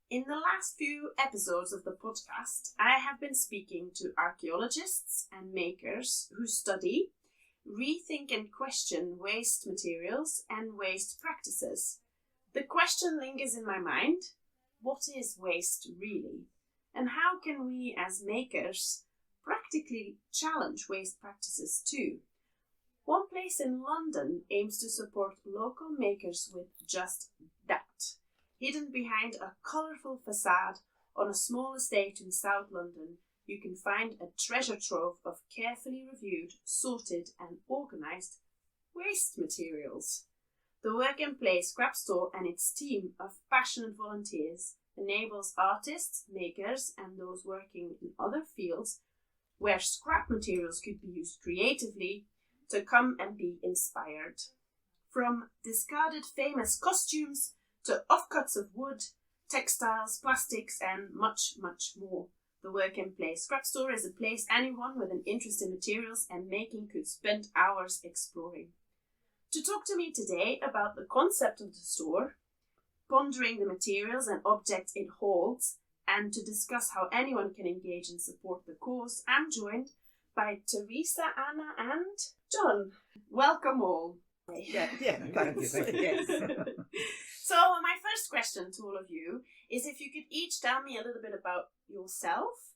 In the last few episodes of the podcast, I have been speaking to archaeologists and makers who study, rethink and question waste materials and waste practices. The question lingers in my mind, what is waste really? And how can we as makers practically challenge waste practices too? One place in London aims to support local makers with just that. Hidden behind a colourful facade on a small estate in South London, you can find a treasure trove of carefully reviewed, sorted and organised waste materials. The Work and Play Scrapstore and its team of passionate volunteers enables artists, makers and those working in other fields where scrap materials could be used creatively to come and be inspired. From discarded famous costumes to offcuts of wood, textiles, plastics and much, much more. The Work and Play Scrapstore is a place anyone with an interest in materials and making could spend hours exploring. To talk to me today about the concept of the store, pondering the materials and objects it holds, and to discuss how anyone can engage and support the cause, I'm joined by Teresa, Anna and John. Welcome all. Yeah, thanks. Yes. So my first question to all of you is if you could each tell me a little bit about yourself,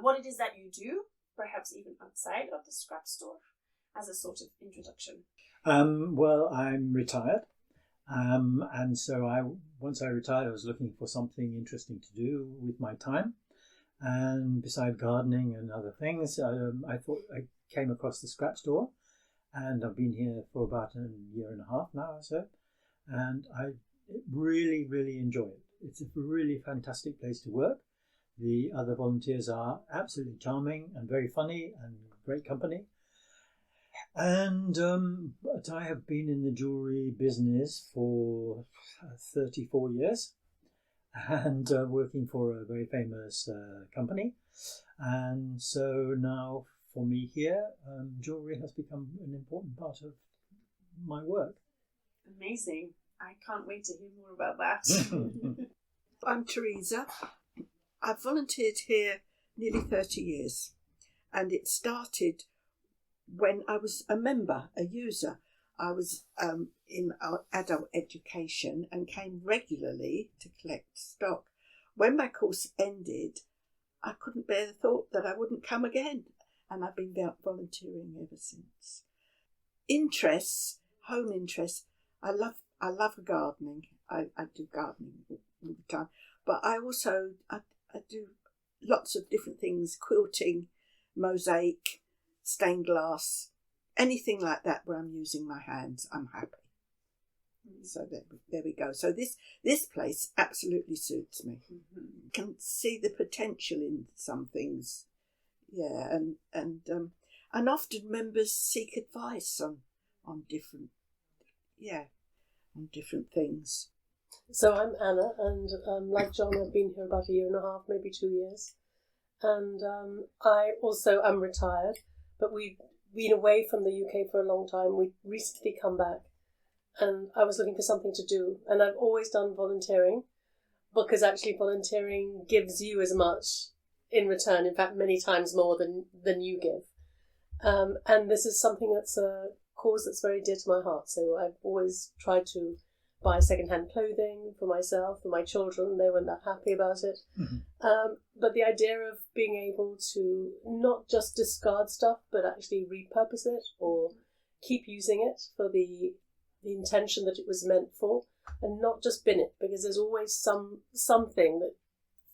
what it is that you do, perhaps even outside of the scrap store, as a sort of introduction. Well, I'm retired, and so once I retired, I was looking for something interesting to do with my time, and beside gardening and other things, I thought I came across the scrap store, and I've been here for about a year and a half now or so, and I really, really enjoy it. It's a really fantastic place to work. The other volunteers are absolutely charming and very funny and great company. And but I have been in the jewellery business for 34 years and working for a very famous company. And so now for me here, jewellery has become an important part of my work. Amazing. I can't wait to hear more about that. I'm Teresa. I've volunteered here nearly 30 years, and it started when I was a member, a user. I was in adult education and came regularly to collect stock. When my course ended, I couldn't bear the thought that I wouldn't come again, and I've been volunteering ever since. Interests, home interests, I love gardening. I do gardening all the time, but I also I do lots of different things: quilting, mosaic, stained glass, anything like that where I'm using my hands. I'm happy. So there we go. So this place absolutely suits me. Mm-hmm. Can see the potential in some things. Yeah, and often members seek advice on different things. So I'm Anna, and like John, I've been here about a year and a half, maybe 2 years. And I also am retired, but we've been away from the UK for a long time. We recently come back, and I was looking for something to do. And I've always done volunteering, because actually volunteering gives you as much in return, in fact, many times more than you give. And this is something that's a cause that's very dear to my heart. So I've always tried to buy second-hand clothing for myself, for my children. They weren't that happy about it. Mm-hmm. But the idea of being able to not just discard stuff, but actually repurpose it or keep using it for the intention that it was meant for, and not just bin it, because there's always something that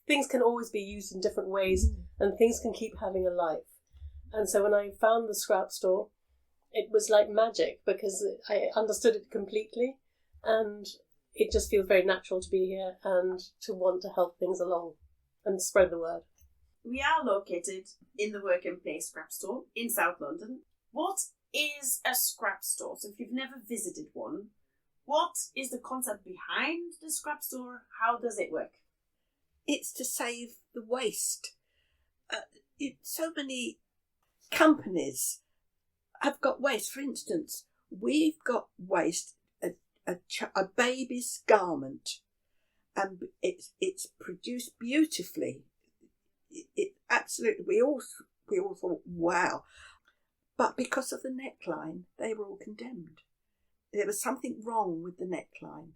things can always be used in different ways, and things can keep having a life. And so when I found the scrap store, it was like magic, because I understood it completely, and it just feels very natural to be here and to want to help things along and spread the word. We are located in the Work and Play Scrapstore in South London. What is a scrap store? So if you've never visited one, what is the concept behind the scrap store? How does it work? It's to save the waste. So many companies have got waste. For instance, we've got waste, a baby's garment, and it's produced beautifully. It absolutely. We all thought, wow, but because of the neckline, they were all condemned. There was something wrong with the neckline,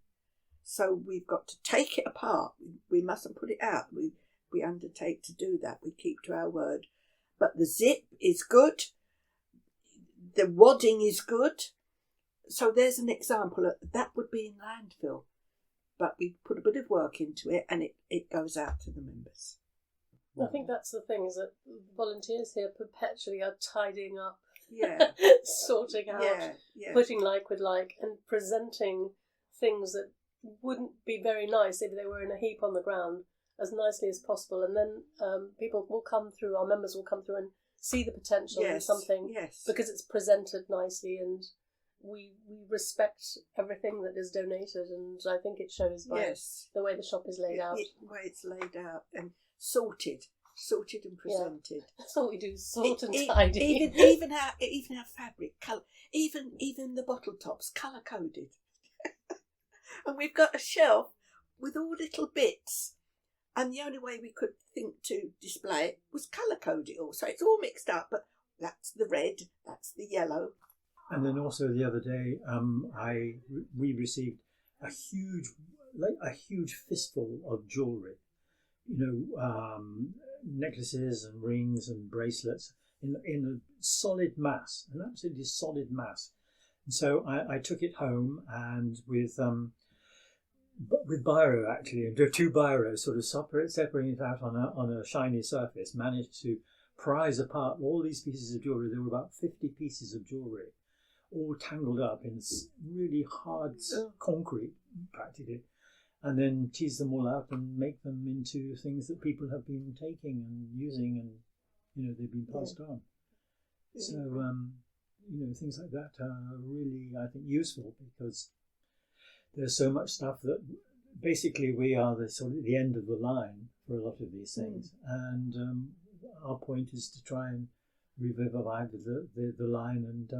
so we've got to take it apart. We mustn't put it out. We undertake to do that. We keep to our word. But the zip is good. The wadding is good. So there's an example. That would be in landfill. But we put a bit of work into it, and it goes out to the members. I think that's the thing, is that volunteers here perpetually are tidying up, sorting out, putting like with like, and presenting things that wouldn't be very nice if they were in a heap on the ground as nicely as possible. And then people will come through, our members will come through and see the potential in something because it's presented nicely, and we respect everything that is donated, and I think it shows by the way the shop is laid out. The way it's laid out and sorted and presented. Yeah. That's what we do, sort and tidy. Even our fabric colour, even the bottle tops colour coded. And we've got a shelf with all little bits, and the only way we could think to display it was colour code it all. So it's all mixed up, but that's the red, that's the yellow. And then also the other day, we received a huge fistful of jewellery, necklaces and rings and bracelets in a solid mass, an absolutely solid mass. And so I took it home, and with biro actually, and two biros sort of separating it out on a shiny surface, managed to prise apart all these pieces of jewellery. There were about 50 pieces of jewellery, all tangled up in really hard concrete, practically, and then tease them all out and make them into things that people have been taking and using, and they've been passed on. So things like that are really, I think, useful, because there's so much stuff that basically we are the end of the line for a lot of these things, and our point is to try and revive the line and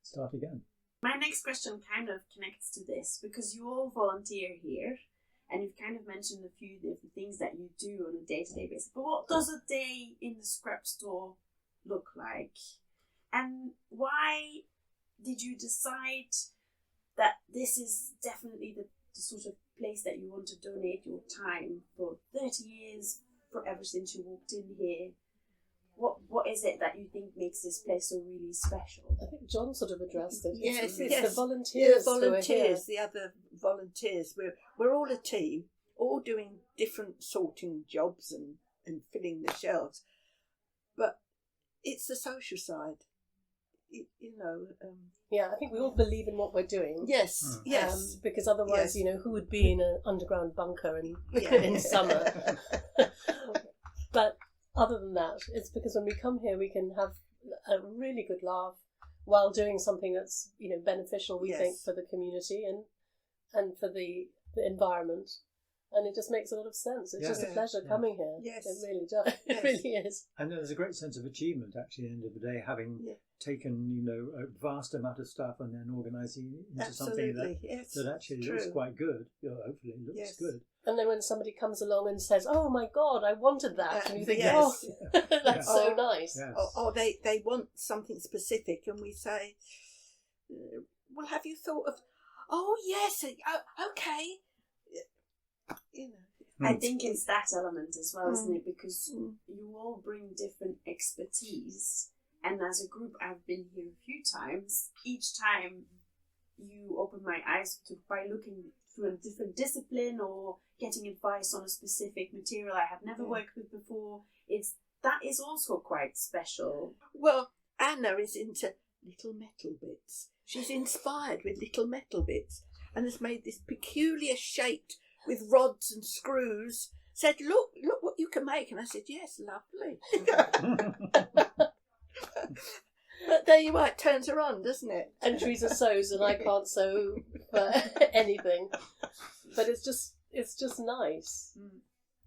start again. My next question kind of connects to this, because you all volunteer here, and you've kind of mentioned a few different things that you do on a day-to-day basis. But what does a day in the scrap store look like? And why did you decide that this is definitely the sort of place that you want to donate your time for 30 years, for ever since you walked in here? What is it that you think makes this place so really special? I think John sort of addressed it. Yes, it's the volunteers. The other volunteers. We're all a team, all doing different sorting jobs and filling the shelves. But it's the social side, Yeah, I think we all believe in what we're doing. Yes. Because otherwise, who would be in an underground bunker in summer? But other than that, it's because when we come here, we can have a really good laugh while doing something that's beneficial, we think, for the community and for the environment. And it just makes a lot of sense. It's just a pleasure coming here. Yes. It really does. Yes. It really is. And there's a great sense of achievement, actually, at the end of the day, having taken, a vast amount of stuff and then organising it into something that actually looks quite good. Hopefully it looks good. And then when somebody comes along and says, "Oh my God, I wanted that," and you think, that's so nice. Yes. Or they want something specific, and we say, "Well, have you thought of?" "Oh yes, okay." I think it's that element as well, isn't it? Because you all bring different expertise, and as a group, I've been here a few times. Each time, you open my eyes by looking through a different discipline or getting advice on a specific material I have never worked with before. That is also quite special. Well, Anna is into little metal bits. She's inspired with little metal bits and has made this peculiar shape with rods and screws. Said, look what you can make. And I said, yes, lovely. But there you are, it turns her on, doesn't it? And Teresa sews and I can't sew for anything. But it's just nice.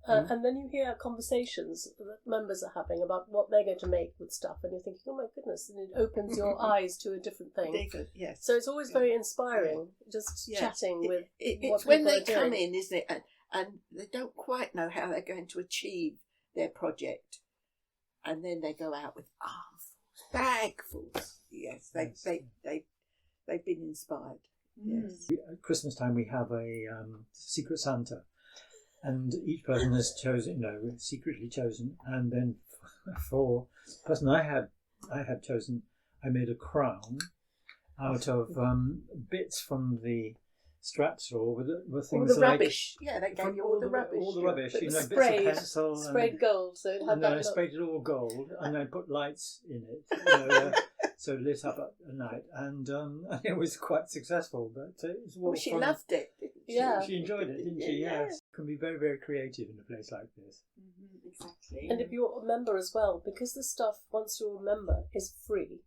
And then you hear conversations that members are having about what they're going to make with stuff, and you're thinking, oh my goodness, and it opens your eyes to a different thing. Yes. So it's always very inspiring, just chatting with what it's when people they are doing. come in, isn't it? and they don't quite know how they're going to achieve their project. And then they go out with armfuls, bagfuls. Yes, they've been inspired. Yes. At Christmas time, we have a secret Santa, and each person is chosen, secretly chosen. And then for the person I had chosen, I made a crown out of bits from the scrap store with things all the like rubbish. Yeah, they gave you all the rubbish. All the rubbish, bits of pencil. Sprayed gold, so it had that I sprayed it all gold, and I put lights in it, so it lit up at night, and it was quite successful. But it was all she fun. loved it. Yeah, she enjoyed it, didn't she? Yes, can be very, very creative in a place like this. Mm-hmm, exactly. And if you're a member as well, because the stuff, once you're a member, is free,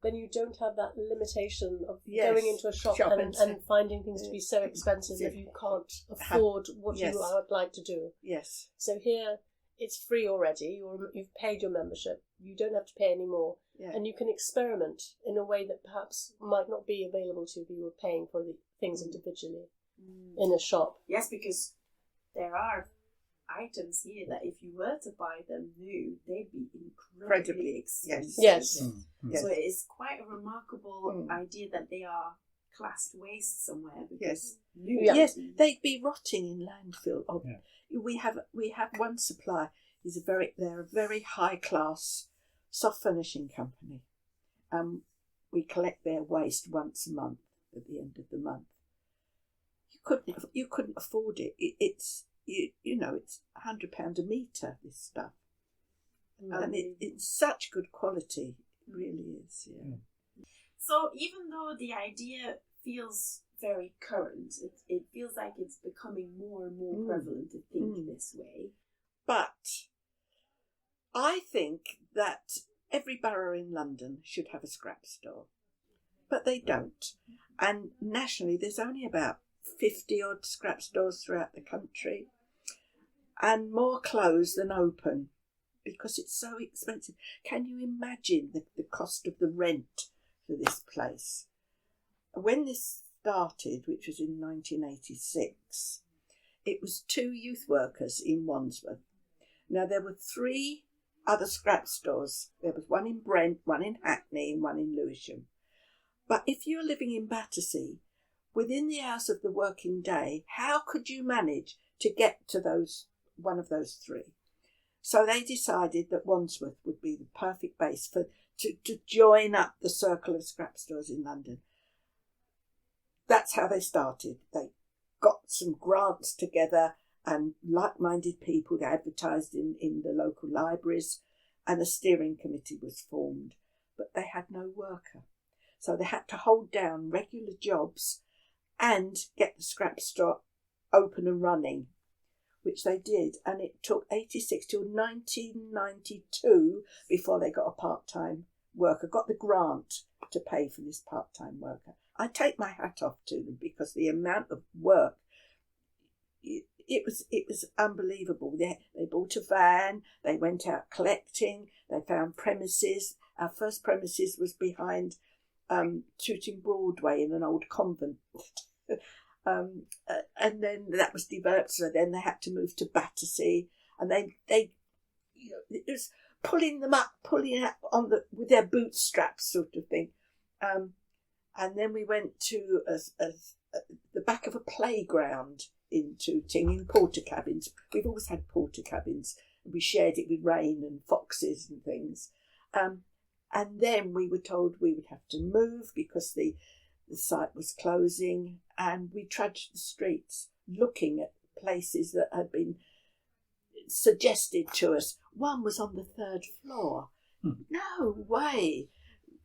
then you don't have that limitation of going into a shop and finding things to be so expensive that you can't afford what you would like to do. Yes. So here, it's free already. You've paid your membership. You don't have to pay any more. Yeah. And you can experiment in a way that perhaps might not be available to you if you were paying for the things individually in a shop. Yes, because there are items here that if you were to buy them new, they'd be incredibly expensive. Yes. So it is quite a remarkable idea that they are classed waste somewhere. Because Yes, they'd be rotting in landfill. We have one supplier. They're a very high class soft furnishing company. We collect their waste once a month at the end of the month. You couldn't afford it. It's it's £100 a metre, this stuff. And it's such good quality. It really is, yeah. So even though the idea feels very current, it feels like it's becoming more and more prevalent to think this way. But I think that every borough in London should have a scrap store. But they don't. And nationally, there's only about 50 odd scrap stores throughout the country, and more closed than open because it's so expensive. Can you imagine the cost of the rent for this place? When this started, which was in 1986, it was 2 youth workers in Wandsworth. Now there were 3 other scrap stores. There was one in Brent, one in Hackney, and one in Lewisham. But if you're living in Battersea, within the hours of the working day, how could you manage to get to one of those 3? So they decided that Wandsworth would be the perfect base to join up the circle of scrap stores in London. That's how they started. They got some grants together and like-minded people. They advertised in the local libraries, and a steering committee was formed. But they had no worker. So they had to hold down regular jobs and get the scrap store open and running, which they did. And it took 86 till 1992 before they got a part-time worker, got the grant to pay for this part-time worker. I take my hat off to them because the amount of work, it was unbelievable. They bought a van, they went out collecting, they found premises. Our first premises was behind Tooting Broadway in an old convent. And then that was developed, so then they had to move to Battersea, and they it was pulling them up with their bootstraps sort of thing. And then we went to the back of a playground in Tooting in porter cabins. We've always had porter cabins. We shared it with rain and foxes and things. And then we were told we would have to move because the site was closing, and we trudged the streets looking at places that had been suggested to us. One was on the 3rd floor. No way!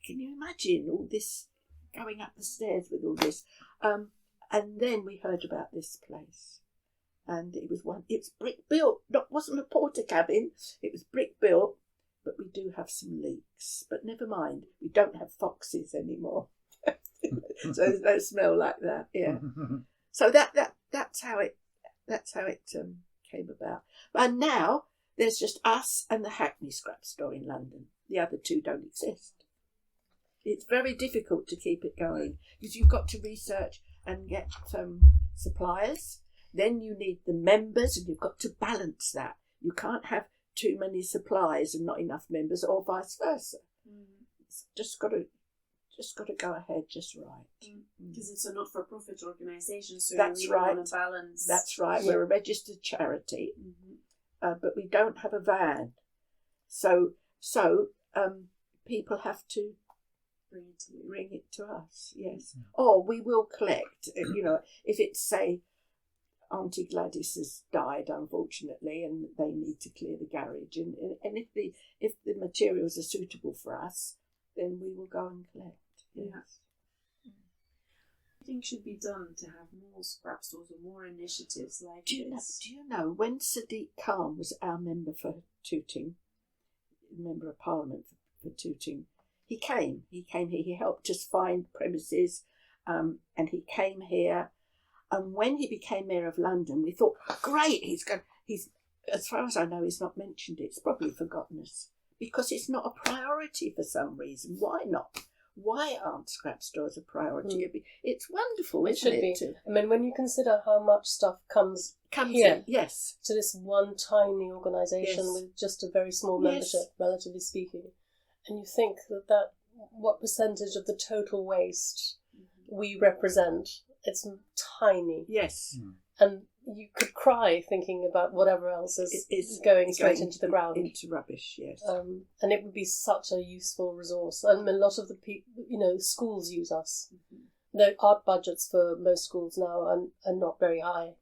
Can you imagine all this, going up the stairs with all this? And then we heard about this place, and it was brick built. Wasn't a porter cabin. It was brick built, but we do have some leaks. But never mind, we don't have foxes anymore. So there's no smell like that. Yeah. So that's how it came about. And now there's just us and the Hackney scrap store in London. The other 2 don't exist. It's very difficult to keep it going because you've got to research and get suppliers. Then you need the members, and you've got to balance that. You can't have too many supplies and not enough members, or vice versa. It's just got to go ahead just right. Because it's a not-for-profit organisation, so That's you right. want to balance. That's right. We're a registered charity, but we don't have a van, so people have to bring it to us. Yes, or we will collect. If it's, say, Auntie Gladys has died, unfortunately, and they need to clear the garage, and if the materials are suitable for us, then we will go and collect. Yes. I think should be done to have more scrap stores or more initiatives like this. Do you know when Sadiq Khan was our member for Tooting, member of Parliament for Tooting, he came here, he helped us find premises, and he came here. And when he became Mayor of London, we thought, great, he's as far as I know, he's not mentioned it. It's probably forgotten us because it's not a priority for some reason. Why not? Why aren't scrap stores a priority? It's wonderful, isn't it? It should be. I mean, when you consider how much stuff comes here, yes, to this one tiny organisation Yes. with just a very small membership, relatively speaking, and you think that what percentage of the total waste we represent, it's tiny. Yes. And you could cry thinking about whatever else is going straight into the ground. Into rubbish, yes. And it would be such a useful resource. And a lot of the people, schools use us. The art budgets for most schools now are not very high.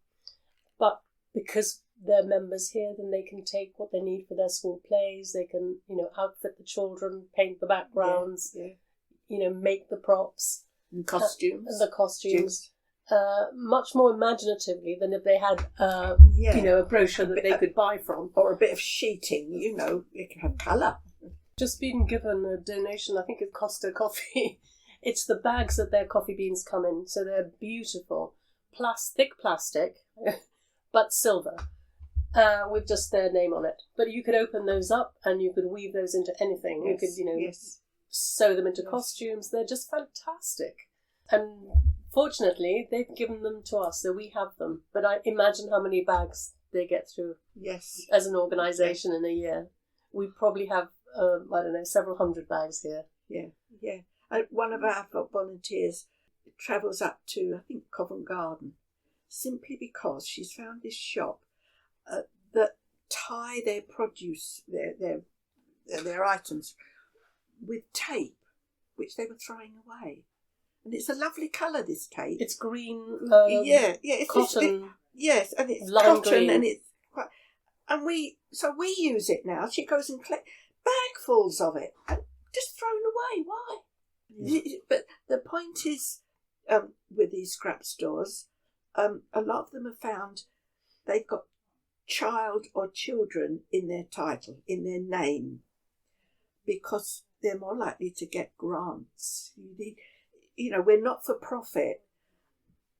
But because they're members here, then they can take what they need for their school plays. They can, outfit the children, paint the backgrounds, make the props. And costumes. The costumes. Much more imaginatively than if they had, a brochure that they could buy from. Or a bit of sheeting, it can have colour. Just been given a donation, I think it's Costa Coffee. It's the bags that their coffee beans come in, so they're beautiful. Thick plastic, but silver, with just their name on it. But you could open those up and you could weave those into anything. Yes, You could, yes. sew them into costumes. They're just fantastic. And fortunately, they've given them to us, so we have them. But I imagine how many bags they get through as an organisation in a year. We probably have, several hundred bags here. Yeah. One of our volunteers travels up to, I think, Covent Garden, simply because she's found this shop that tie their produce, their items, with tape, which they were throwing away. And it's a lovely colour, this tape. It's green, it's cotton. Yes, and it's lime cotton, green. and it's quite. And we use it now. She goes and collects bagfuls of it, and just thrown away. Why? Yeah. But the point is, with these scrap stores, a lot of them have found they've got child or children in their title, in their name, because they're more likely to get grants. We're not for profit,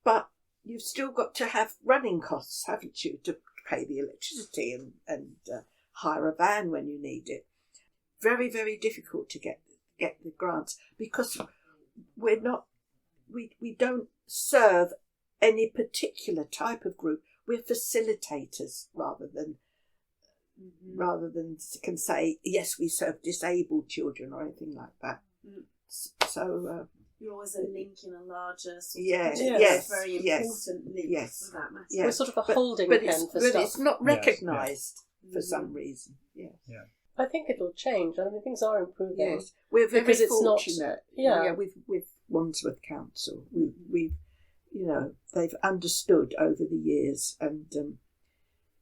but you've still got to have running costs, haven't you, to pay the electricity and hire a van when you need it. Very, very difficult to get the grants because we don't serve any particular type of group. We're facilitators rather than can say yes, we serve disabled children or anything like that. So. You're always a link in a larger sort of very important link for that matter. We're sort of a holding pen for stuff. But it's not recognised for some reason. Yes. Yeah. I think it'll change. I mean, things are improving. Yes, we're very because it's fortunate. not. With Wandsworth Council, we've they've understood over the years and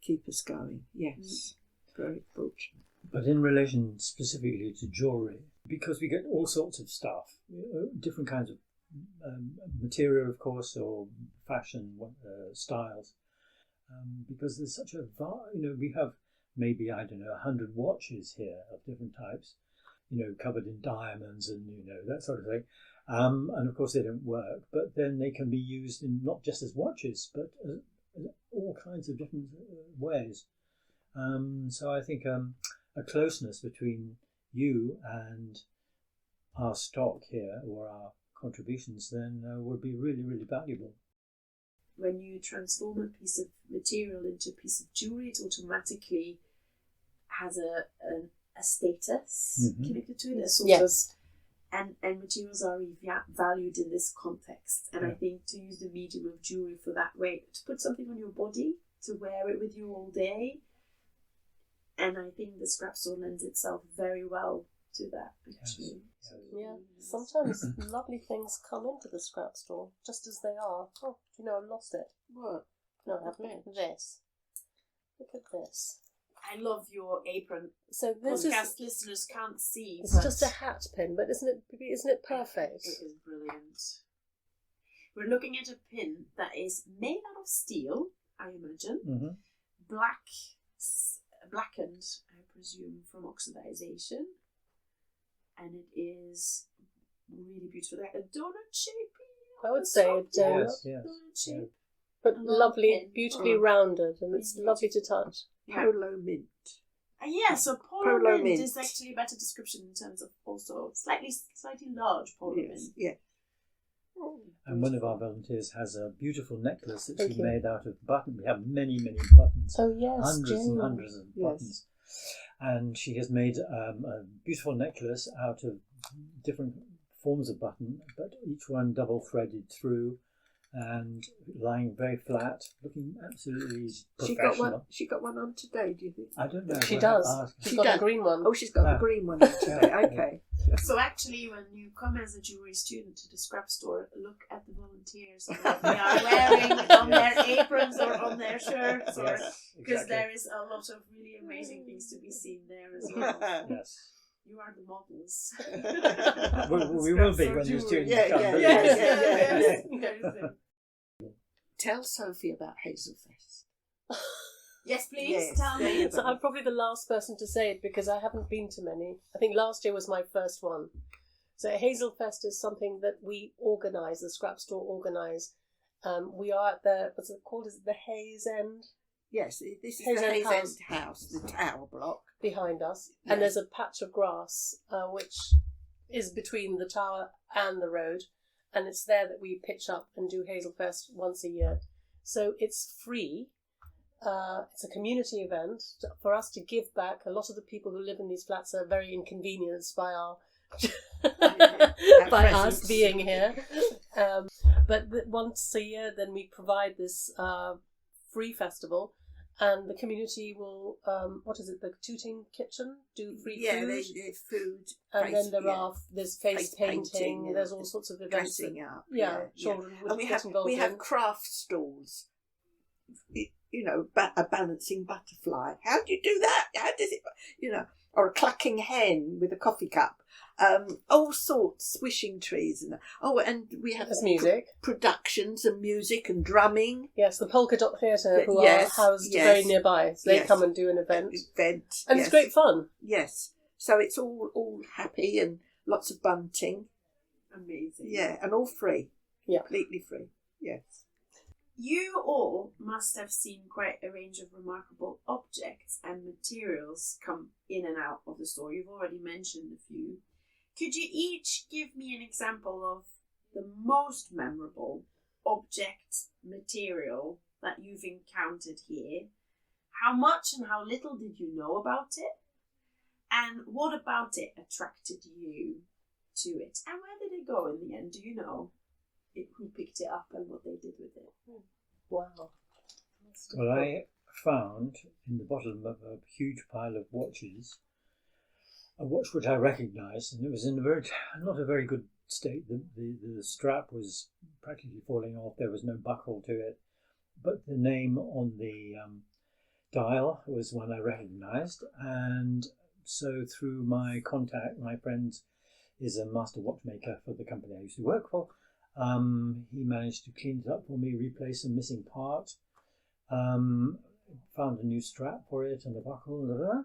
keep us going. Yes, very fortunate. But in relation specifically to jewellery, because we get all sorts of stuff, different kinds of material, of course, or fashion styles, because there's such a we have maybe 100 watches here of different types, covered in diamonds and that sort of thing, and of course they don't work, but then they can be used in not just as watches, but all kinds of different ways. So I think a closeness between you and our stock here, or our contributions, then would be really, really valuable. when you transform a piece of material into a piece of jewelry, it automatically has a status connected to it, a sort of, and materials are valued in this context. And I think to use the medium of jewelry for that way, to put something on your body, to wear it with you all day, and I think the scrap store lends itself very well to that, actually. Yes. Yeah, sometimes lovely things come into the scrap store just as they are. Oh, do you know, I've lost it. What? No, I haven't. This. Look at this. I love your apron. So this Podcast listeners can't see. It's just a hat pin, but isn't it perfect? It is brilliant. We're looking at a pin that is made out of steel, I imagine. Blackened, I presume, from oxidization. And it is really beautiful. Like a donut shape. I would say a donut. Yes. Donut shape. But Long lovely, pin. beautifully rounded, and it's lovely to touch. Polo mint. So polo mint mint is actually a better description in terms of also slightly large polo mint. Yeah. And one of our volunteers has a beautiful necklace that Thank she you. made out of buttons. We have many, many buttons. Oh yes, Hundreds and Jane. hundreds of buttons. And she has made a beautiful necklace out of different forms of button, but each one double threaded through and lying very flat, looking absolutely professional. She got one on today, do you think? I don't know. She We'll have does. to ask her. She's got a green one. Oh, she's got the green one on today. Okay. So actually, when you come as a jewelry student to the scrap store, look at the volunteers and what they are wearing on their aprons or on their shirts, or because there is a lot of really amazing things to be seen there as well. Yes. You are the models. We will be when the students Yeah, come. yeah, but Yes. Tell Sophie about Hazelfest. Yes, please Yes. tell me. So I'm probably the last person to say it because I haven't been to many. I think last year was my first one. So Hazelfest is something that we organise, the scrap store organise. We are at the, what's it called? Is it the Hayes End? Yes, this is Hayes the End Hayes House. End House, the tower block. Behind us. Yes. And there's a patch of grass which is between the tower and the road. And it's there that we pitch up and do Hazelfest once a year. So it's free. It's a community event for us to give back. A lot of the people who live in these flats are very inconvenienced by our by us being here. But once a year, then we provide this free festival, and the community will the Tooting Kitchen do free food. They food. And then there's face painting. There's all sorts of events. Dressing up. Children would And get involved we in. have craft stalls. You know, a balancing butterfly. How do you do that? How does it? You know, or a clucking hen with a coffee cup. All sorts, swishing trees, and we have There's music, productions and music and drumming. Yes, the Polka Dot Theatre, who Yes, are housed yes. very nearby, so they Yes. come and do an event, And and yes. it's great fun. Yes, so it's all happy and lots of bunting. Amazing. Yeah, and all free. Yeah. Completely free. Yes. You all must have seen quite a range of remarkable objects and materials come in and out of the store. You've already mentioned a few. Could you each give me an example of the most memorable object material that you've encountered here? How much and how little did you know about it? And what about it attracted you to it? And where did it go in the end? Do you know who picked it up and what they did with it? Wow. Well, I found in the bottom of a huge pile of watches a watch which I recognised, and it was in not a very good state. The strap was practically falling off. There was no buckle to it, but the name on the dial was one I recognised, and so through my contact, my friend is a master watchmaker for the company I used to work for. He managed to clean it up for me, replace a missing part, found a new strap for it and a buckle,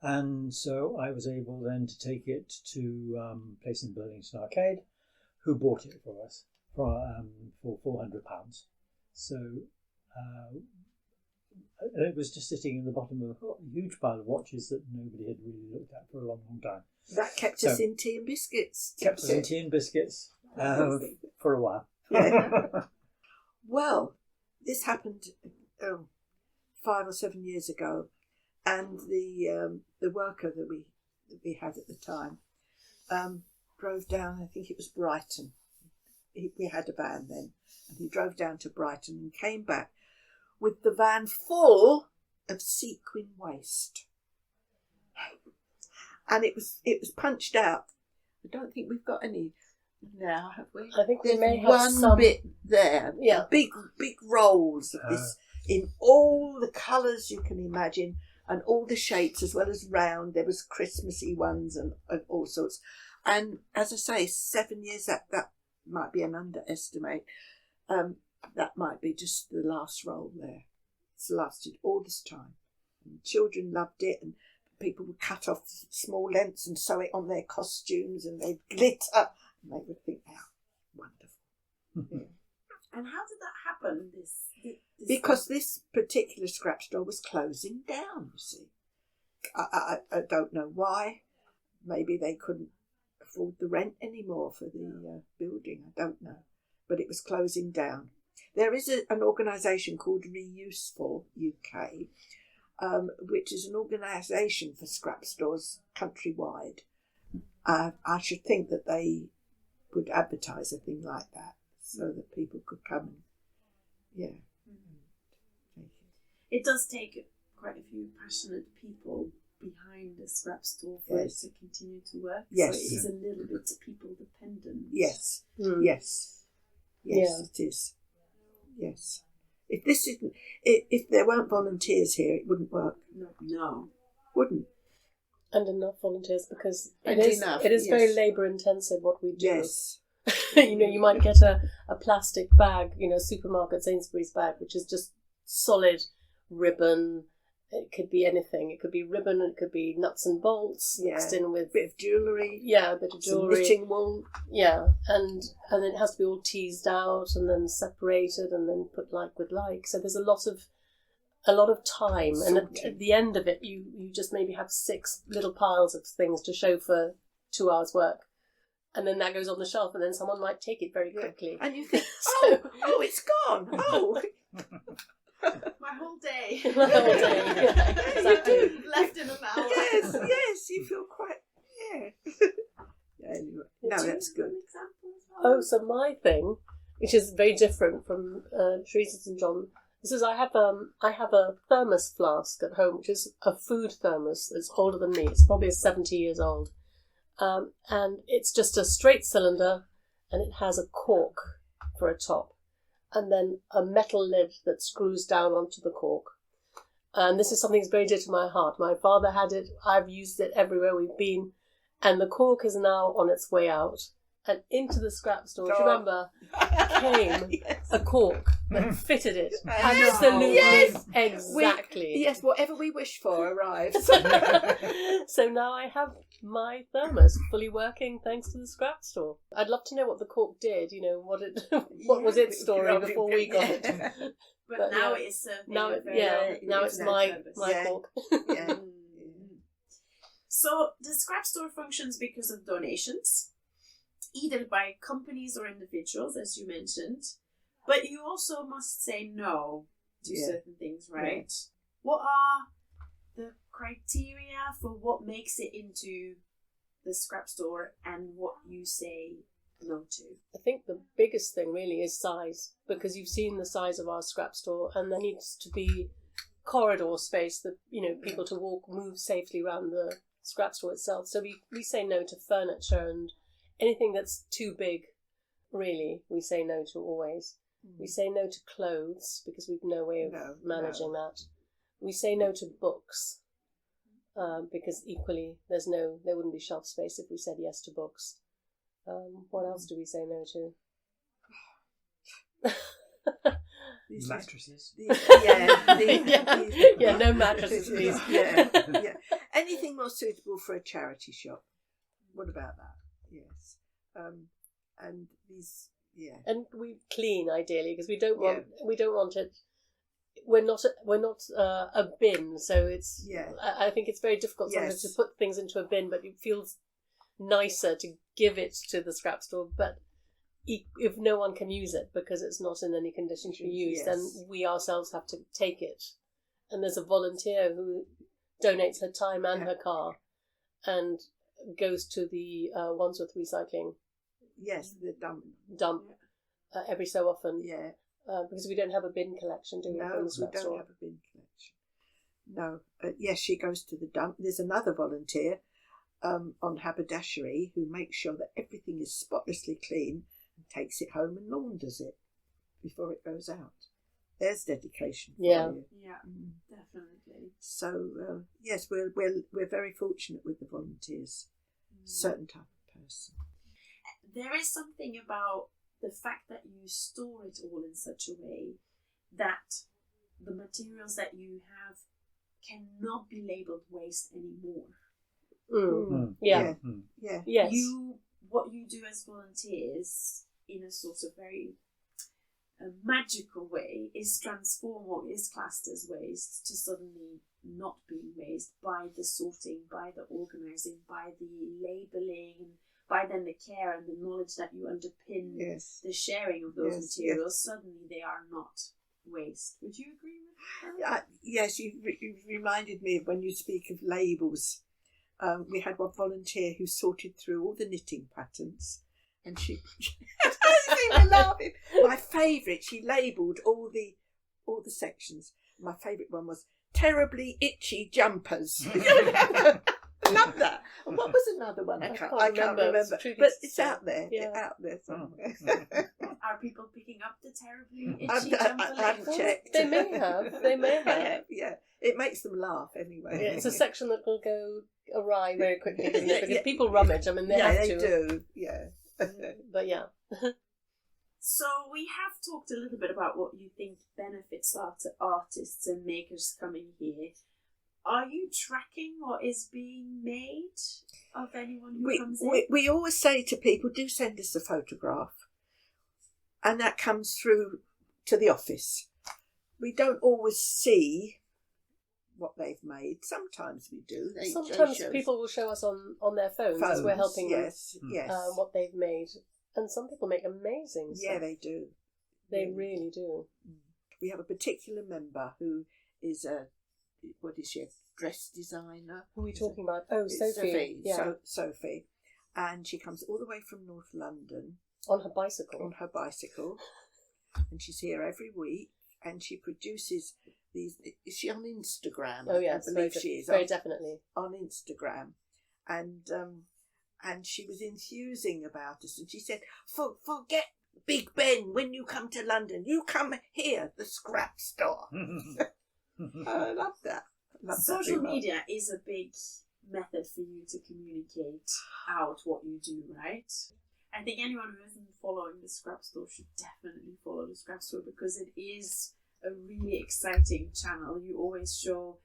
and so I was able then to take it to a place in Burlington Arcade, who bought it for us for £400. So it was just sitting in the bottom of a huge pile of watches that nobody had really looked at for a long, long time. That kept us in tea and biscuits. Kept us in tea and biscuits for a while. Yeah. Well, this happened 5 or 7 years ago, and the worker that we had at the time drove down. I think it was Brighton. We had a van then, and he drove down to Brighton and came back with the van full of sequin waste, and it was punched out. I don't think we've got any now, have we? I think we There's may have one some bit there. Yeah. Big rolls of this in all the colours you can imagine and all the shapes as well as round. There was Christmassy ones and all sorts. And as I say, 7 years, that might be an underestimate. That might be just the last roll there. It's lasted all this time. And children loved it, and people would cut off small lengths and sew it on their costumes, and they'd glitter, and they would think, "Oh, wonderful." Yeah. And how did that happen? Because this particular scrap store was closing down, you see. I don't know why. Maybe they couldn't afford the rent anymore for the building. I don't know. But it was closing down. There is an organisation called Reuseful UK, which is an organisation for scrap stores countrywide. I should think that they would advertise a thing like that so that people could come and, yeah. It does take quite a few passionate people behind a scrap store for it to continue to work. Yes. So it is a little bit people dependent. Yes. Mm. Yes. Yes, it is. Yes. If there weren't volunteers here, it wouldn't work. No. Wouldn't. and enough volunteers, because And it is enough, very yes. labour intensive what we do. Yes. You might get a plastic bag, supermarket Sainsbury's bag, which is just solid ribbon. It could be anything. It could be ribbon, it could be nuts and bolts mixed in with a bit of jewellery. a bit of Some jewellery. knitting wool. Yeah, and then it has to be all teased out and then separated and then put like with like. So there's a lot of time, and at the end of it, you just maybe have 6 little piles of things to show for 2 hours' work, and then that goes on the shelf, and then someone might take it very quickly. And you think, it's gone. Oh. My whole day. My whole day, yeah, exactly. Left in an hour. Yes, you feel quite, anyway. No, that's good. Oh, so my thing, which is very different from Teresa's and John, this is I have a thermos flask at home, which is a food thermos that's older than me. It's probably 70 years old, and it's just a straight cylinder, and it has a cork for a top, and then a metal lid that screws down onto the cork. And this is something that's very dear to my heart. My father had it. I've used it everywhere we've been, and the cork is now on its way out. And into the scrap store, do you remember, came a cork that fitted it. Absolutely, exactly. Yes, whatever we wish for arrives. So now I have my thermos fully working thanks to the scrap store. I'd love to know what the cork did, what was its story before we got it. But now it's now it's my cork. Yeah. So the scrap store functions because of donations, either by companies or individuals, as you mentioned. But you also must say no to certain things, right? Yeah. What are the criteria for what makes it into the scrap store and what you say no to? I think the biggest thing really is size, because you've seen the size of our scrap store, and there needs to be corridor space that people to move safely around the scrap store itself. So we say no to furniture and anything that's too big, really, we say no to always. We say no to clothes because we've no way of managing that. We say no to books because equally there wouldn't be shelf space if we said yes to books. What else do we say no to? Mattresses. No mattresses, please. Yeah. Anything more suitable for a charity shop. What about that? Yes. And these, and we clean ideally, because we don't want it. We're not a bin, so it's. I think it's very difficult sometimes to put things into a bin, but it feels nicer to give it to the scrap store. But if no one can use it because it's not in any condition to be used, then we ourselves have to take it. And there's a volunteer who donates her time and her car and goes to the Wandsworth Recycling the dump every so often. Yeah. Because we don't have a bin collection, do we? No, from the we scrap don't store? have a bin collection. No. Yes, she goes to the dump. There's another volunteer on haberdashery who makes sure that everything is spotlessly clean and takes it home and launders it before it goes out. There's dedication for you. Yeah, definitely. So yes, we're very fortunate with the volunteers. Certain type of person. There is something about the fact that you store it all in such a way that the materials that you have cannot be labelled waste anymore. Yeah. Yes. What you do as volunteers in a sort of very magical way is transform what is classed as waste to suddenly not being waste by the sorting, by the organising, by the labelling, by then the care and the knowledge that you underpin the sharing of those materials. Suddenly they are not waste. Would you agree with that? Yes, you reminded me of when you speak of labels. We had one volunteer who sorted through all the knitting patterns, and she I think we're laughing. My favourite, she labelled all the sections. My favourite one was terribly itchy jumpers. I love that. And what was another one? I can't remember. But it's out there. Yeah. It's out there somewhere. Are people picking up the terribly itchy I jumper haven't labels? checked. They may have. Yeah. It makes them laugh anyway. Yeah, it's a section that will go awry very quickly, doesn't it? Because people rummage. I mean, they have to. They do. Yeah. But yeah. So we have talked a little bit about what you think benefits are to artists and makers coming here. Are you tracking what is being made of anyone who comes in? We always say to people, do send us a photograph. And that comes through to the office. We don't always see what they've made. Sometimes we do. Sometimes people will show us on their phones as we're helping them what they've made. And some people make amazing stuff. Yeah, they do. They really do. We have a particular member who is a dress designer. Who are we talking about? Oh, Sophie. Yeah. Sophie. And she comes all the way from North London. On her bicycle. And she's here every week. And she produces these. Is she on Instagram? Oh, yes. I believe she is. Very definitely. On Instagram. And she was enthusing about us. And she said, forget Big Ben when you come to London. You come here, the scrap store. I love that. Social media is a big method for you to communicate out what you do, right? I think anyone who isn't following the scrap store should definitely follow the scrap store because it is a really exciting channel. You always show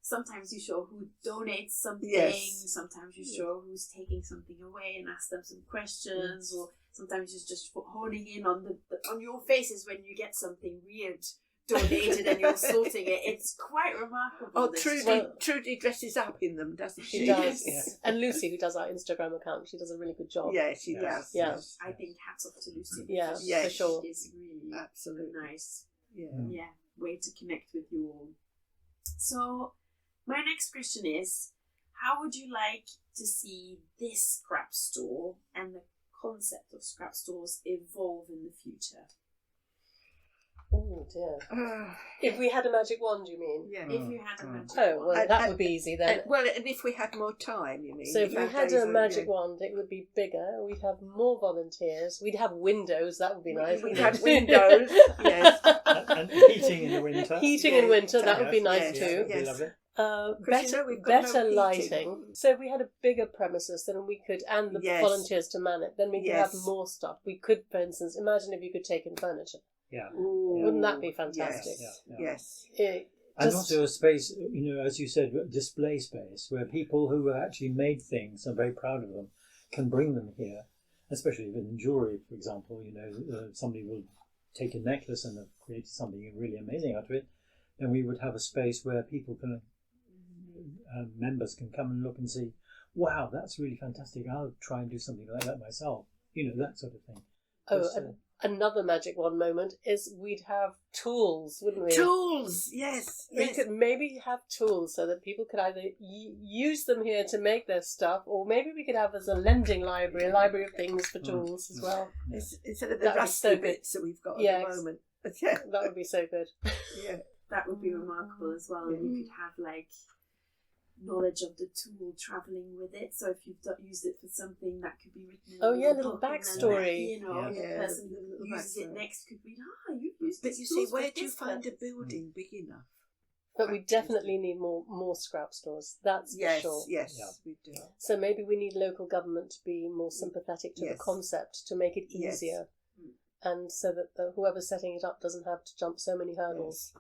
sometimes you show who donates something, sometimes you show who's taking something away and ask them some questions, or sometimes you're just honing in on on your faces when you get something weird donated and you're sorting it. It's quite remarkable. Oh, Trudy dresses up in them, doesn't she? She does. Yes. And Lucy, who does our Instagram account, she does a really good job. Yeah, she does. Yeah. I think hats off to Lucy. Yeah, for sure. It's really absolutely nice. Yeah. Way to connect with you all. So, my next question is, how would you like to see this scrap store and the concept of scrap stores evolve in the future? Oh dear. If we had a magic wand, you mean? Yeah. If you had a magic wand. Oh, well, that would be easy then. And if we had more time, you mean? So if we had a magic wand, it would be bigger. We'd have more volunteers. We'd have windows. That would be nice. We'd have windows. Yes. And heating in the winter. Heating in winter. That would be nice too. Yes. Lovely. Better lighting. So if we had a bigger premises, then we could, and the volunteers to man it, then we could have more stuff. We could, for instance, imagine if you could take in furniture. Yeah. Ooh, wouldn't that be fantastic? Yes. And also a space, as you said, display space where people who have actually made things and are very proud of them can bring them here, especially in jewellery, for example. Somebody will take a necklace and have created something really amazing out of it. Then we would have a space where people can, members can come and look and see, wow, that's really fantastic. I'll try and do something like that myself. That sort of thing. Another magic wand moment is we'd have tools, wouldn't we? Tools, yes. We could maybe have tools so that people could either use them here to make their stuff, or maybe we could have as a lending library, a library of things for tools as well. Instead of the rusty bits that we've got at the moment. Yeah. That would be so good. Yeah. That would be remarkable as well. And you could have like knowledge of the tool travelling with it. So if you've used it for something, that could be written in a little backstory. The person who uses it next could read, you've used But this you see, tool where for do you this find a purpose. building big enough? But we definitely need more scrap stores. That's for sure. Yes, we do. So maybe we need local government to be more sympathetic to the concept to make it easier, and so that whoever's setting it up doesn't have to jump so many hurdles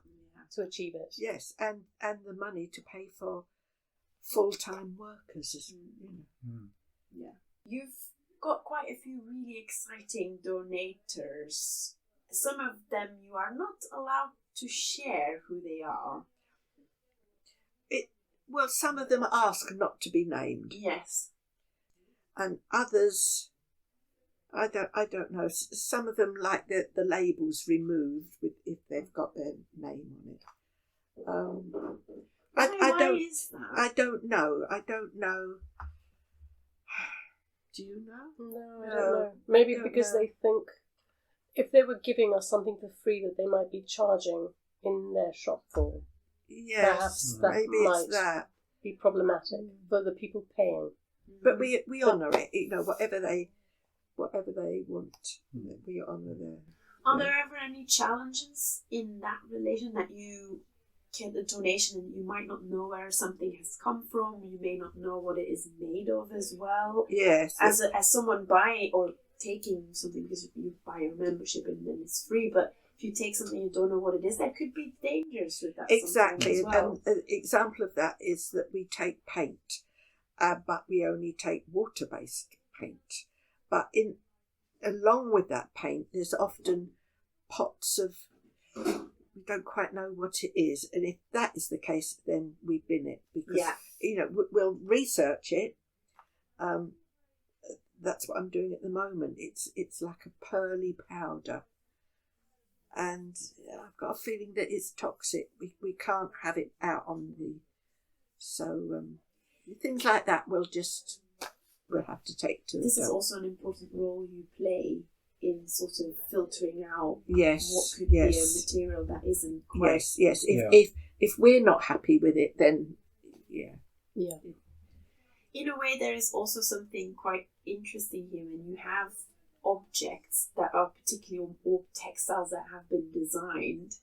to achieve it. Yes, and the money to pay for full-time workers. Yeah. You've got quite a few really exciting donators. Some of them you are not allowed to share who they are. Well, some of them ask not to be named. Yes. And others, I don't know. Some of them like the labels removed if they've got their name on it. Why is that? I don't know. Do you know? No, I don't know. Maybe because they think if they were giving us something for free that they might be charging in their shop for. Yes, perhaps that maybe might it's that. Be problematic for the people paying. But we honour it. Whatever they want, we honour them. Are there ever any challenges in that relation that you get a donation and you might not know where something has come from? You may not know what it is made of as well. Yes. As someone buying or taking something, because you buy a membership and then it's free, but if you take something you don't know what it is, there could be dangers with that. Exactly. As well. And an example of that is that we take paint, but we only take water-based paint. But along with that paint, there's often pots of, we don't quite know what it is. And if that is the case, then we bin it because, we'll research it. That's what I'm doing at the moment. It's like a pearly powder. And I've got a feeling that it's toxic. We can't have it out on so things like that we'll have to take to. This is also an important role you play in sort of filtering out what could be a material that isn't quite. Yes. If we're not happy with it, then In a way, there is also something quite interesting here when you have objects that are particularly or textiles that have been designed.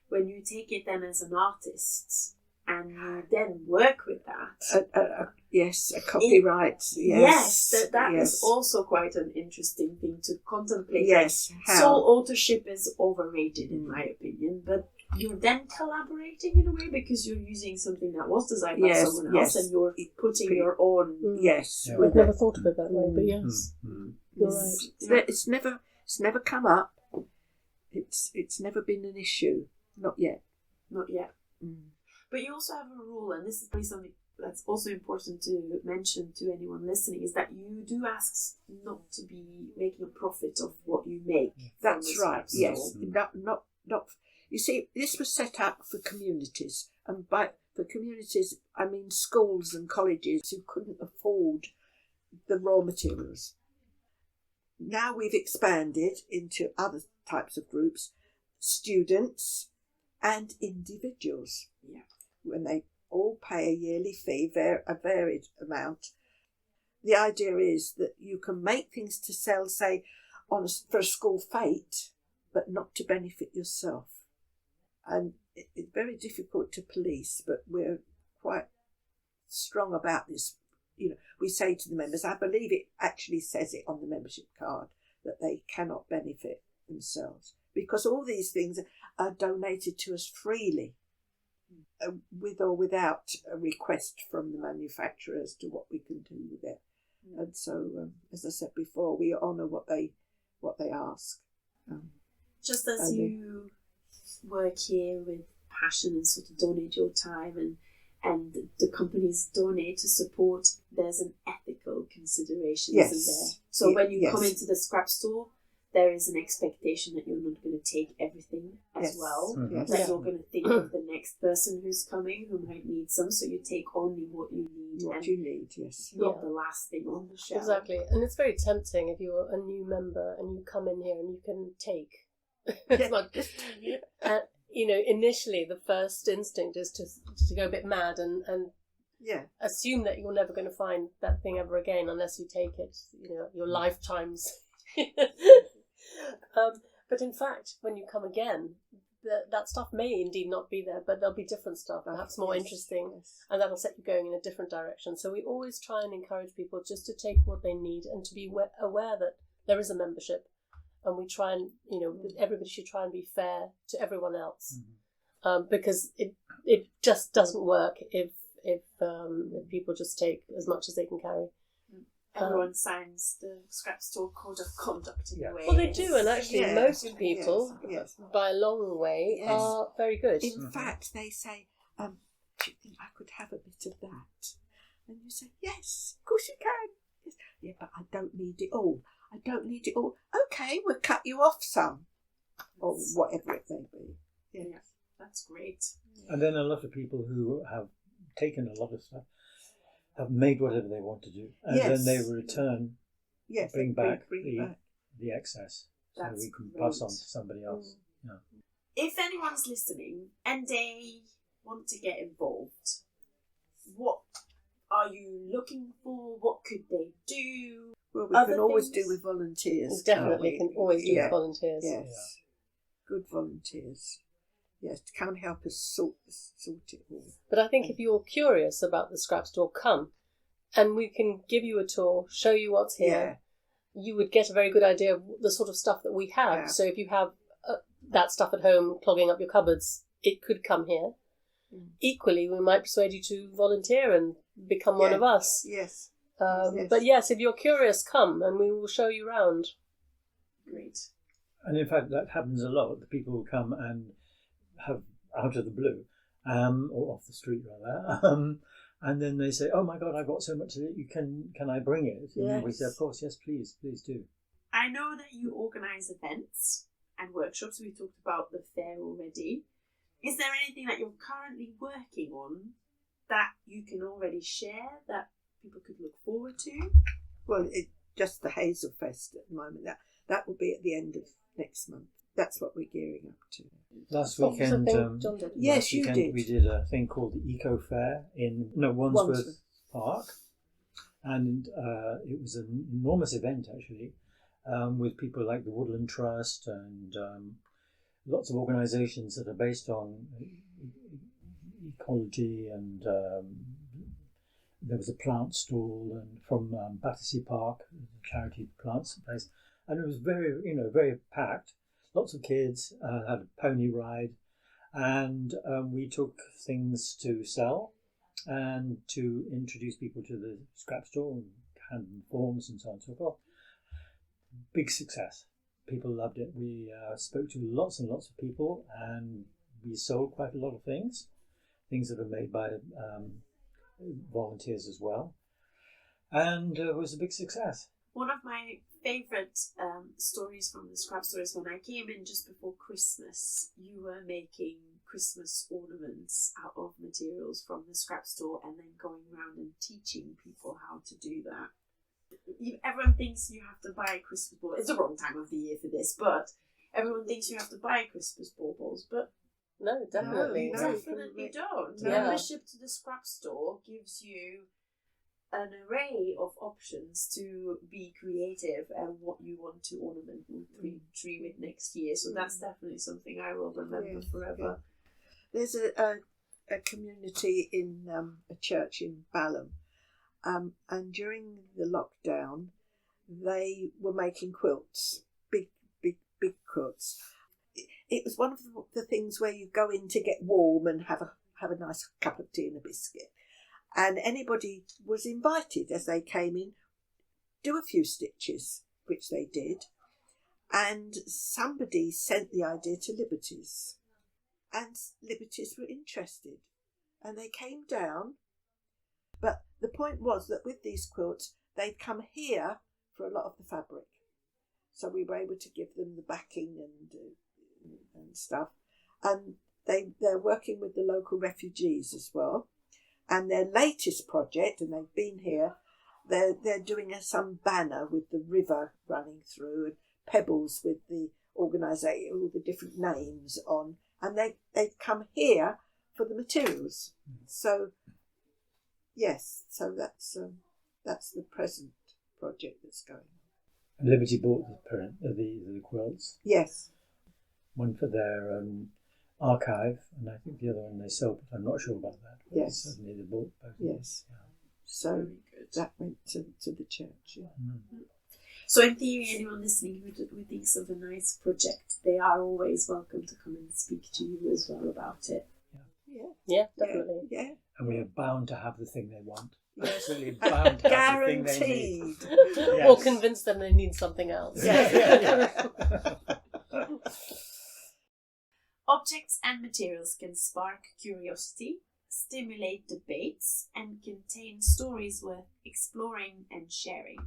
When you take it then as an artist and you then work with that. A copyright. That is also quite an interesting thing to contemplate. Yes. Sole authorship is overrated in my opinion, but you're then collaborating in a way because you're using something that was designed by someone else and you're putting your own. Yes. I've never thought of it that way, but yes. You're right. It's never come up. It's never been an issue. Not yet. But you also have a rule, and this is probably something that's also important to mention to anyone listening, is that you do ask not to be making a profit of what you make. That's right. Yes. Not. You see, this was set up for communities, and for communities I mean schools and colleges who couldn't afford the raw materials. Now we've expanded into other types of groups, students and individuals. Yeah. When they all pay a yearly fee, a varied amount. The idea is that you can make things to sell, say, for a school fete, but not to benefit yourself. And it's very difficult to police, but we're quite strong about this. We say to the members, I believe it actually says it on the membership card, that they cannot benefit themselves because all these things are donated to us freely, with or without a request from the manufacturer as to what we can do with it. And so, as I said before, we honour what they ask. Just as you work here with passion and sort of donate your time and the companies donate to support, there's an ethical consideration, isn't there? So when you come into the scrap store, there is an expectation that you're not going to take everything as well. Mhm. That Yes. you're going to think of the next person who's coming who might need some, so you take only what you need What and you need, yes. not Yeah. the last thing on the shelf. Exactly, and it's very tempting if you're a new member and you come in here and you can take as Yeah. much. Initially the first instinct is to go a bit mad and Yeah. assume that you're never going to find that thing ever again unless you take it, your lifetimes. But in fact, when you come again, that stuff may indeed not be there, but there'll be different stuff, perhaps more Yes, interesting, yes. and that'll set you going in a different direction. So we always try and encourage people just to take what they need and to be aware that there is a membership, and we try and, everybody should try and be fair to everyone else, because it just doesn't work if people just take as much as they can carry. Everyone signs the Scrapstore Code of Conduct in a way. Well, they do, and actually Yes, most people, yes. by a long way, Yes. are very good. In fact, they say, do you think I could have a bit of that? And you say, yes, of course you can. Yes. Yeah, but I don't need it all. I don't need it all. Okay, we'll cut you off some. Or whatever it may be. Yes. Yeah, that's great. And then a lot of people who have taken a lot of stuff have made whatever they want to do, and Yes. then they return, Yes, bring they back bring back. the excess, so That's we can pass on great. to somebody else. Yeah. If anyone's listening and they want to get involved, what are you looking for? What could they do? Well, we Other can always things? do with volunteers. Definitely can't can we? always do Yeah. with volunteers. Yes. Good volunteers. Yes, to come and help us sort it all. But I think if you're curious about the scrap store, come, and we can give you a tour, show you what's here. You would get a very good idea of the sort of stuff that we have. Yeah. So if you have that stuff at home clogging up your cupboards, it could come here. Equally, we might persuade you to volunteer and become one Yeah. of us. Yes. Yes. But yes, if you're curious, come and we will show you around. Great. And in fact, that happens a lot. The people who come and have out of the blue, or off the street rather, and then they say, "Oh my God, I've got so much of it. Can I bring it?" And we say, "Of course, yes, please do." I know that you organise events and workshops. We talked about the fair already. Is there anything that you're currently working on that you can already share that people could look forward to? Well, just the Hazel Fest at the moment. That will be at the end of next month. That's what we're gearing up to. Last What was the weekend, thing John did? Yes, last you weekend did. we did a thing called the Eco Fair in Wandsworth Wandsworth. Park, and it was an enormous event actually, with people like the Woodland Trust and lots of organisations that are based on ecology, and there was a plant stall and from Battersea Park, a charity plants place, and it was very packed. Lots of kids, had a pony ride, and we took things to sell and to introduce people to the scrap store and hand them forms and so on and so forth. Big success. People loved it. We spoke to lots and lots of people, and we sold quite a lot of things that are made by volunteers as well, and it was a big success. One of my favourite stories from the scrap store is when I came in just before Christmas. You were making Christmas ornaments out of materials from the scrap store and then going around and teaching people how to do that. Everyone thinks you have to buy Christmas balls. It's the wrong time of the year for this, but everyone thinks you have to buy Christmas baubles, but No, definitely. No, you you definitely can don't. Yeah. Membership to the scrap store gives you an array of options to be creative and what you want to ornament the tree with next year. So that's definitely something I will remember forever. There's a community in a church in Balham, and during the lockdown, they were making quilts, big quilts. It was one of the things where you go in to get warm and have a nice cup of tea and a biscuit. And anybody was invited as they came in, do a few stitches, which they did. And somebody sent the idea to Liberties. And Liberties were interested. And they came down. But the point was that with these quilts, they'd come here for a lot of the fabric. So we were able to give them the backing and stuff. And they're working with the local refugees as well. And their latest project, and they've been here, they're doing some banner with the river running through and pebbles with the organisation, all the different names on. And they've come here for the materials. So, yes, so that's the present project that's going on. Liberty bought the quilts. Yes. One for their archive, and I think the other one they sold, but I'm not sure about that. But Yes. Certainly they bought both. Yes. Yeah. So that went to the church. Yeah. So in theory, anyone listening who thinks of a nice project, they are always welcome to come and speak to you as well about it. Yeah, definitely. Yeah. And we are bound to have the thing they want. Yes. Absolutely bound to have the thing they need. Guaranteed. Yes. Or convince them they need something else. Yeah. Objects and materials can spark curiosity, stimulate debates, and contain stories worth exploring and sharing.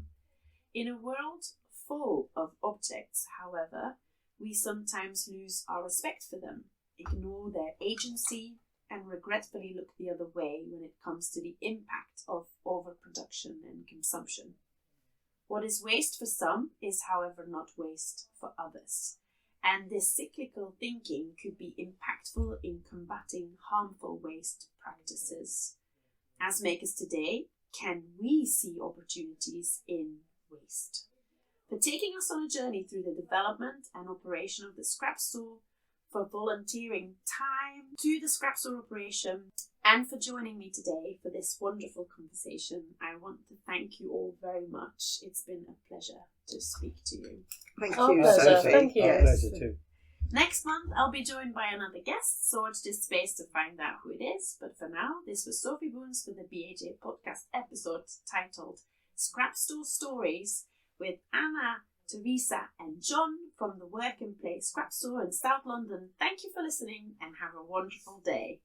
In a world full of objects, however, we sometimes lose our respect for them, ignore their agency, and regretfully look the other way when it comes to the impact of overproduction and consumption. What is waste for some is, however, not waste for others. And this cyclical thinking could be impactful in combating harmful waste practices. As makers today, can we see opportunities in waste? For taking us on a journey through the development and operation of the Scrapstore, for volunteering time to the Scrapstore operation, and for joining me today for this wonderful conversation, I want to thank you all very much. It's been a pleasure to speak to you. Thank Our you, pleasure. Sophie. Thank you. Our Yes. pleasure too. Next month, I'll be joined by another guest, so watch this space to find out who it is. But for now, this was Sophie Boons for the BHA podcast episode titled Scrapstore Stories with Anna, Teresa and John from the Work and Play Scrapstore in South London. Thank you for listening and have a wonderful day.